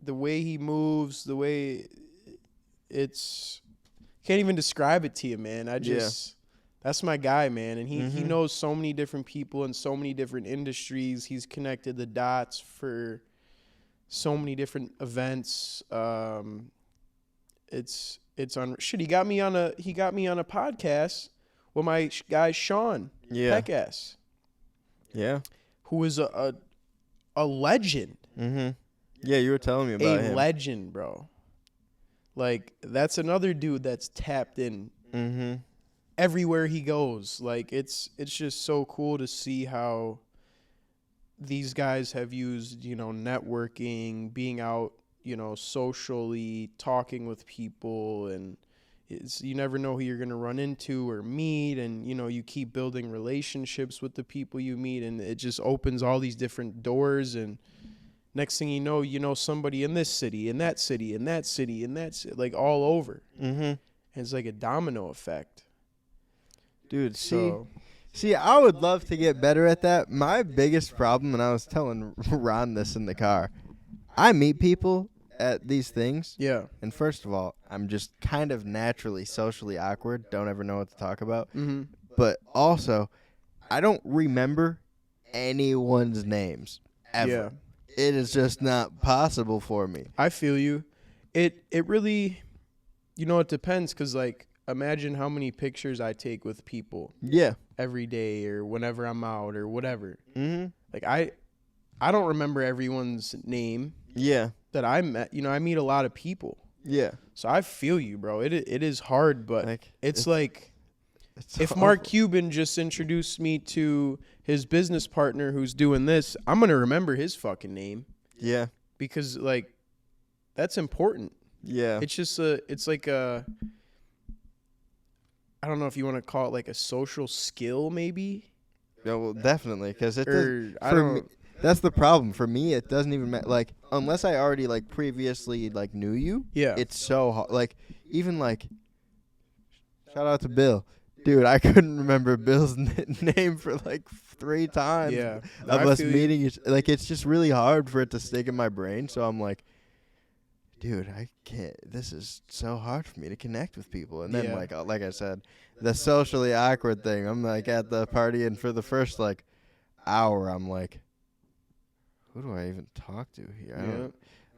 way he moves, the way can't even describe it to you, man. That's my guy, man. And he knows so many different people in so many different industries. He's connected the dots for so many different events. He got me on a podcast with my guy Sean Peckass. Yeah. Who is a legend. Yeah, you were telling me about him. A legend, bro. Like, that's another dude that's tapped in everywhere he goes. Like, it's just so cool to see how these guys have used, networking, being out, socially, talking with people, and you never know who you're going to run into or meet, and, you keep building relationships with the people you meet, and it just opens all these different doors, and next thing you know somebody in this city, in that city, in that city, in that city, like all over. And it's like a domino effect. Dude, see, I would love to get better at that. My biggest problem, and I was telling Ron this in the car, I meet people at these things. Yeah. And first of all, I'm just kind of naturally socially awkward. Don't ever know what to talk about. But also, I don't remember anyone's names ever. Yeah. It is just not possible for me. I feel you. It really, it depends because, like, imagine how many pictures I take with people. Yeah. Every day or whenever I'm out or whatever. Mm-hmm. Like, I don't remember everyone's name. Yeah. That I met. I meet a lot of people. Yeah. So I feel you, bro. It is hard, but like, it's like if awful. Mark Cuban just introduced me to his business partner who's doing this, I'm going to remember his fucking name. Yeah. Because, like, that's important. Yeah. It's just it's like a, I don't know if you want to call it like a social skill, maybe. Yeah, well, definitely, because that's the problem for me. It doesn't even matter. Like, unless I already like previously like knew you. Yeah. It's so hard. Like, even like, shout out to Bill, dude. I couldn't remember Bill's name for like 3 times. Yeah. Of us meeting. Like, it's just really hard for it to stick in my brain. So I'm like, dude, I can't. This is so hard for me to connect with people. And then, like I said, the socially awkward thing. I'm like at the party, and for the first like hour, I'm like, who do I even talk to here?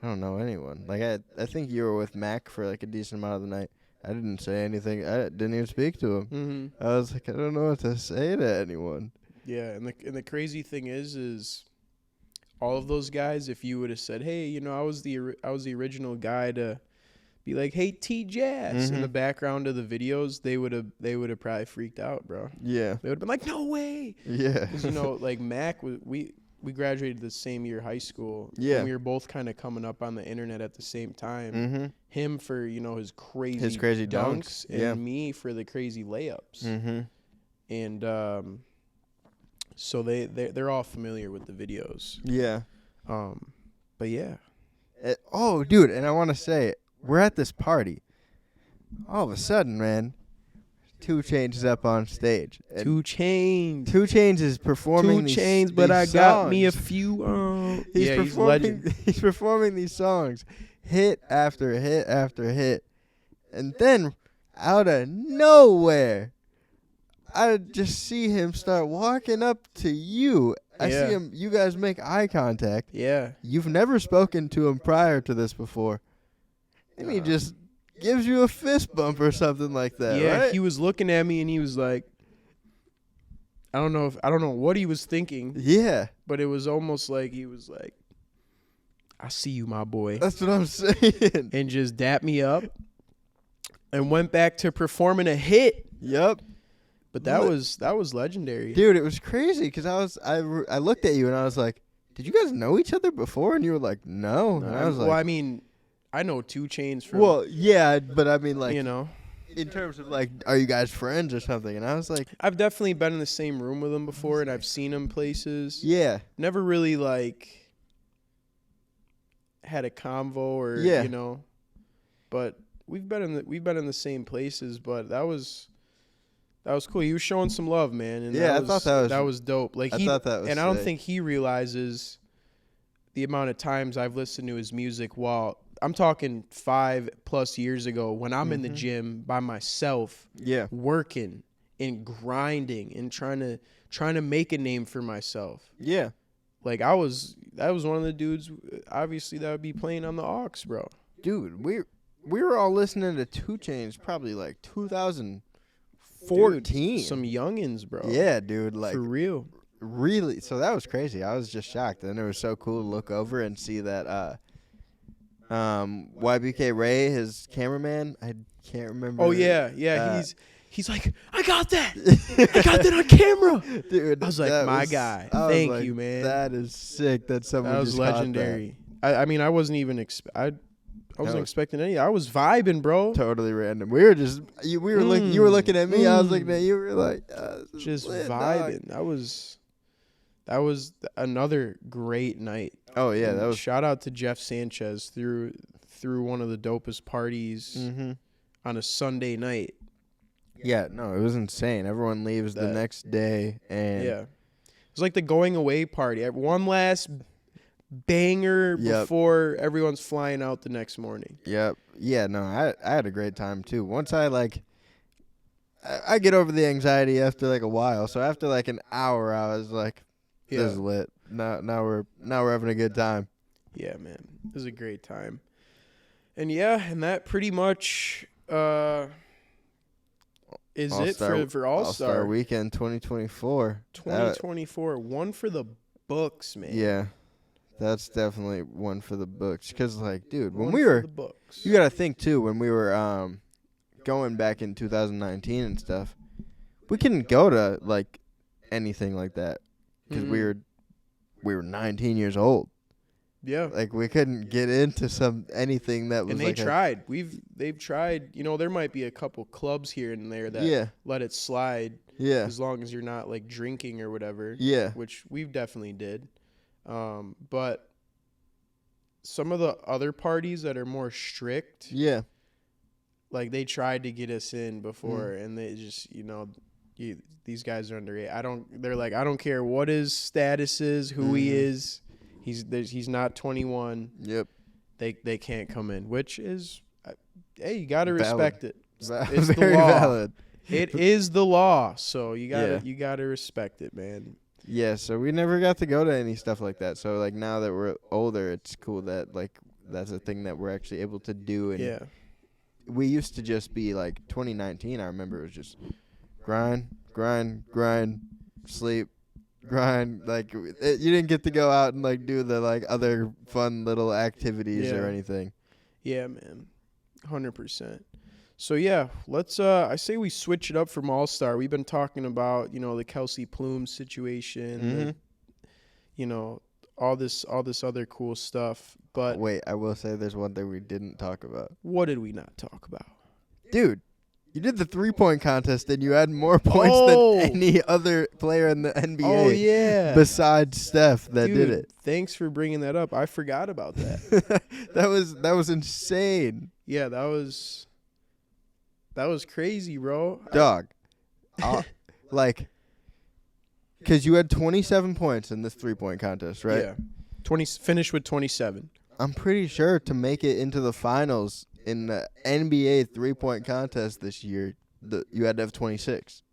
I don't know anyone. Like I think you were with Mac for like a decent amount of the night. I didn't say anything. I didn't even speak to him. Mm-hmm. I was like, I don't know what to say to anyone. Yeah, and the crazy thing is all of those guys, if you would have said, hey, I was the original guy to be like, hey, T Jass, in the background of the videos, they would have probably freaked out, bro. Yeah. They would have been like, no way. Yeah. Because, like Mac, we graduated the same year high school. Yeah. And we were both kind of coming up on the internet at the same time. Mm-hmm. Him for, his crazy dunks. And me for the crazy layups. Mm-hmm. And so they're all familiar with the videos. Yeah. But yeah. Oh, dude, and I want to say, we're at this party. All of a sudden, man, 2 Chainz is up on stage. 2 Chainz. 2 Chainz is performing 2 Chainz, but I got me a few. He's a legend. He's performing these songs, hit after hit after hit, and then out of nowhere, I just see him start walking up to you. I see him. You guys make eye contact. Yeah. You've never spoken to him prior to this before, and he just gives you a fist bump or something like that. Yeah, right? He was looking at me and he was like, I don't know what he was thinking. Yeah. But it was almost like he was like, I see you, my boy. That's what I'm saying. And just dapped me up and went back to performing a hit. Yep. But that was legendary. Dude, it was crazy because I looked at you and I was like, did you guys know each other before? And you were like, no. And I was like, well, I mean, I know 2 Chainz from. Well, yeah, but I mean, like, in terms of like, are you guys friends or something? And I was like, I've definitely been in the same room with him before, and I've seen him places. Yeah. Never really like had a convo or but we've been in the same places. But that was cool. He was showing some love, man. And I thought that was dope. Like I thought that was and sick. I don't think he realizes the amount of times I've listened to his music while I'm talking 5+ years ago when I'm in the gym by myself, working and grinding and trying to make a name for myself. Yeah. Like that was one of the dudes obviously that would be playing on the aux, bro. Dude, we were all listening to 2 Chainz probably like 2014. Dude, some youngins, bro. Yeah, dude, like for real. Really? So that was crazy. I was just shocked. And it was so cool to look over and see that YBK Ray, his cameraman, I can't remember. Oh yeah. He's like, I got that. I got that on camera. Dude, I was like, my guy. Thank you, man. That is sick that someone just caught that. That was legendary. I mean, I wasn't even I wasn't expecting any. I was vibing, bro. Totally random. We were just you were looking at me. I was looking at you. We were like, just lit, vibing. Dog. That was another great night. Oh yeah, that was. Shout out to Jeff Sanchez through one of the dopest parties on a Sunday night. Yeah, no, it was insane. Everyone leaves the next day, and it was like the going away party. One last banger before everyone's flying out the next morning. Yep. Yeah, no, I had a great time too. Once I I get over the anxiety after like a while. So after like an hour, I was like, "This is lit. Now we're having a good time." Yeah, man, it was a great time. And and that pretty much is it for All-Star Weekend 2024. 2024, one for the books, man. Yeah, that's definitely one for the books. Because, like, dude, when you got to think, too, when we were going back in 2019 and stuff, we couldn't go to, like, anything like that. Because we were 19 years old. Yeah. Like, we couldn't get into anything that was. And they tried. They've tried. You know, there might be a couple clubs here and there that let it slide. Yeah. As long as you're not like drinking or whatever. Yeah. Which we've definitely did. But some of the other parties that are more strict. Yeah. Like they tried to get us in before, and they just, these guys are underage. They're like, I don't care what his status is, who he is. He's not 21. Yep. They can't come in, which is, hey, you got to respect it. It's very the law. valid. It is the law, so you gotta respect it, man. Yeah, so we never got to go to any stuff like that. So like now that we're older, it's cool that like that's a thing that we're actually able to do. And we used to just be like 2019. I remember it was just grind, sleep. Grind, like you didn't get to go out and like do the like other fun little activities or anything. Yeah, man, 100%. So let's. I say we switch it up from All-Star. We've been talking about the Kelsey Plum situation, all this other cool stuff. But wait, I will say there's one thing we didn't talk about. What did we not talk about, dude? You did the 3-point contest, and you had more points than any other player in the NBA. Oh, yeah. Besides Steph that did it. Thanks for bringing that up. I forgot about that. that was insane. Yeah, that was crazy, bro. Dog. Like, because you had 27 points in this 3-point contest, right? Yeah. Finished with 27. I'm pretty sure to make it into the finals in the NBA 3-point contest this year, you had to have 26.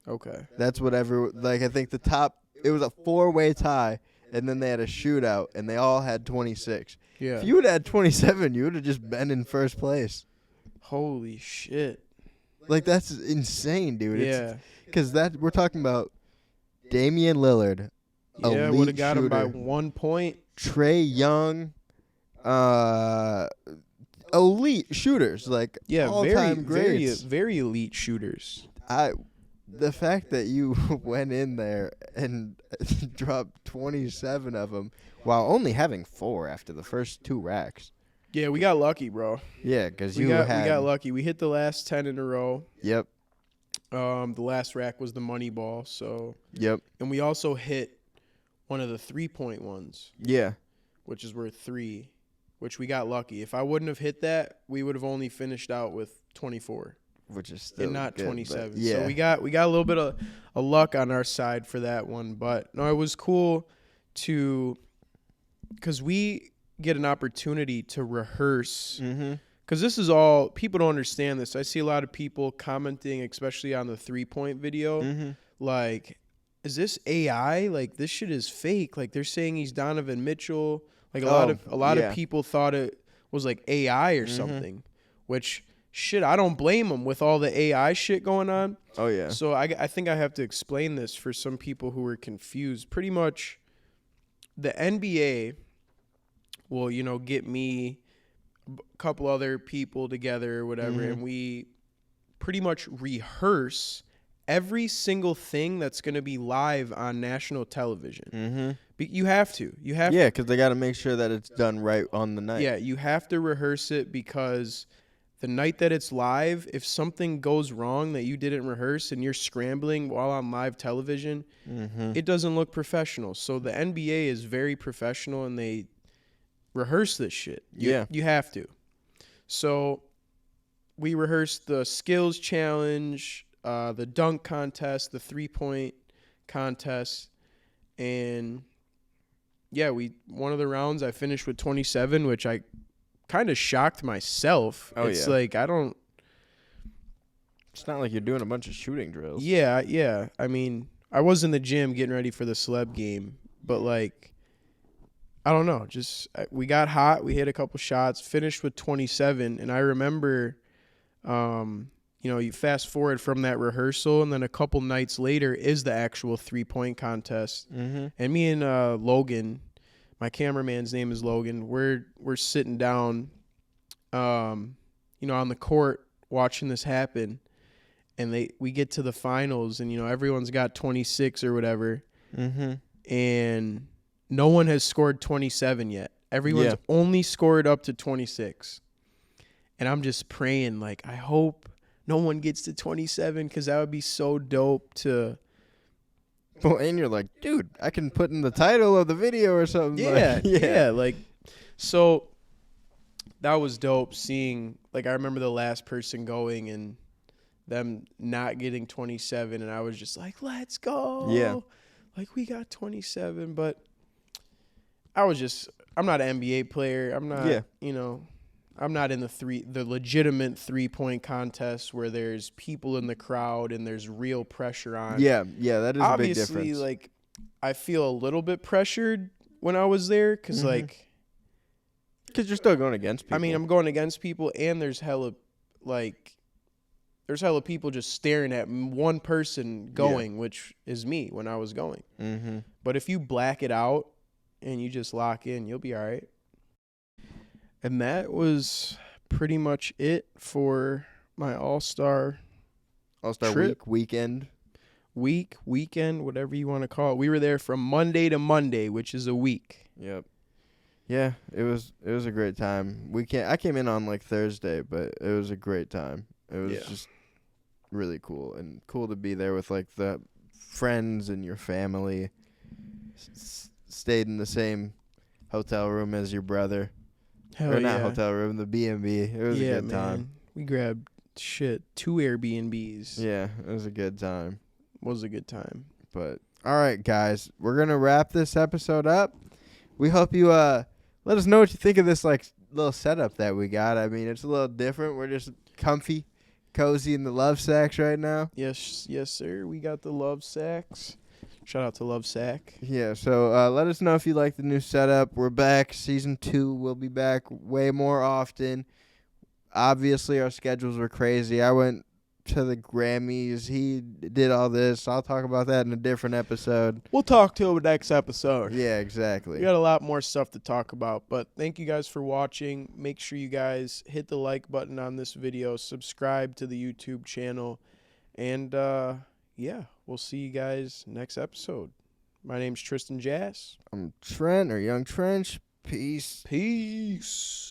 Okay. That's whatever. Like I think it was a 4-way tie, and then they had a shootout, and they all had 26. Yeah. If you would have had 27, you would have just been in first place. Holy shit! Like that's insane, dude. Yeah. Because we're talking about Damian Lillard. Yeah, would have got him by 1 point. Trae Young. Elite shooters, like all-time greats. Very elite shooters. The fact that you went in there and dropped 27 of them while only having 4 after the first 2 racks. Yeah, we got lucky, bro. Yeah, because we got lucky. We hit the last 10 in a row. Yep. The last rack was the money ball. So. Yep. And we also hit one of the 3-point ones. Yeah. Which is worth 3. Which we got lucky. If I wouldn't have hit that, we would have only finished out with 24, which is still and not good, 27. Yeah. So we got a little bit of luck on our side for that one. But no, it was cool because we get an opportunity to rehearse. Because this is all people don't understand this. I see a lot of people commenting, especially on the 3-point video, like, "Is this AI? Like this shit is fake." Like they're saying he's Donovan Mitchell. Like a lot of people thought it was like AI or something, which shit, I don't blame them with all the AI shit going on. Oh yeah. So I think I have to explain this for some people who are confused. Pretty much, the NBA will get me a couple other people together or whatever, and we pretty much rehearse every single thing that's going to be live on national television. You have to. Yeah, because they got to make sure that it's done right on the night. Yeah, you have to rehearse it because the night that it's live, if something goes wrong that you didn't rehearse and you're scrambling while on live television, it doesn't look professional. So the NBA is very professional and they rehearse this shit. You have to. So we rehearsed the skills challenge, the dunk contest, the 3-point contest, and one of the rounds I finished with 27, which I kind of shocked myself. It's like It's not like you're doing a bunch of shooting drills. Yeah. I mean, I was in the gym getting ready for the Celeb game, but like, I don't know. Just we got hot. We hit a couple shots, finished with 27, and I remember, you fast forward from that rehearsal, and then a couple nights later is the actual 3-point contest. Mm-hmm. And me and Logan, my cameraman's name is Logan. We're sitting down, on the court watching this happen, and we get to the finals, and everyone's got 26 or whatever, and no one has scored 27 yet. Everyone's only scored up to 26, and I'm just praying like I hope no one gets to 27 because that would be so dope to. Well, and you're like, dude, I can put in the title of the video or something. Yeah. So that was dope seeing, like, I remember the last person going and them not getting 27, and I was just like, let's go. Yeah. Like, we got 27, but I'm not an NBA player. I'm not, I'm not in the legitimate 3-point contest where there's people in the crowd and there's real pressure on. Yeah, that is obviously, a big difference. Obviously, like, I feel a little bit pressured when I was there because, like, because you're still going against people. I mean, I'm going against people, and there's hella people just staring at one person going, which is me when I was going. Mm-hmm. But if you black it out and you just lock in, you'll be all right. And that was pretty much it for my All-Star trip. Weekend, whatever you want to call it. We were there from Monday to Monday, which is a week. Yep. Yeah, it was a great time. I came in on like Thursday, but it was a great time. It was just really cool, and cool to be there with like the friends and your family. Stayed in the same hotel room as your brother. Hell or not yeah. Hotel room, the B&B. It was a good time. We grabbed 2 Airbnbs. Yeah, it was a good time. Was a good time. But all right, guys, we're gonna wrap this episode up. We hope you let us know what you think of this like little setup that we got. I mean, it's a little different. We're just comfy, cozy in the love sacks right now. Yes, sir. We got the love sacks. Shout out to Love Sack. Yeah, so let us know if you like the new setup. We're back. Season 2 will be back way more often. Obviously, our schedules were crazy. I went to the Grammys. He did all this. I'll talk about that in a different episode. We'll talk to him next episode. Yeah, exactly. We got a lot more stuff to talk about, but thank you guys for watching. Make sure you guys hit the like button on this video, subscribe to the YouTube channel, and we'll see you guys next episode. My name's Tristan Jass. I'm Trent, or Young Trench. Peace. Peace.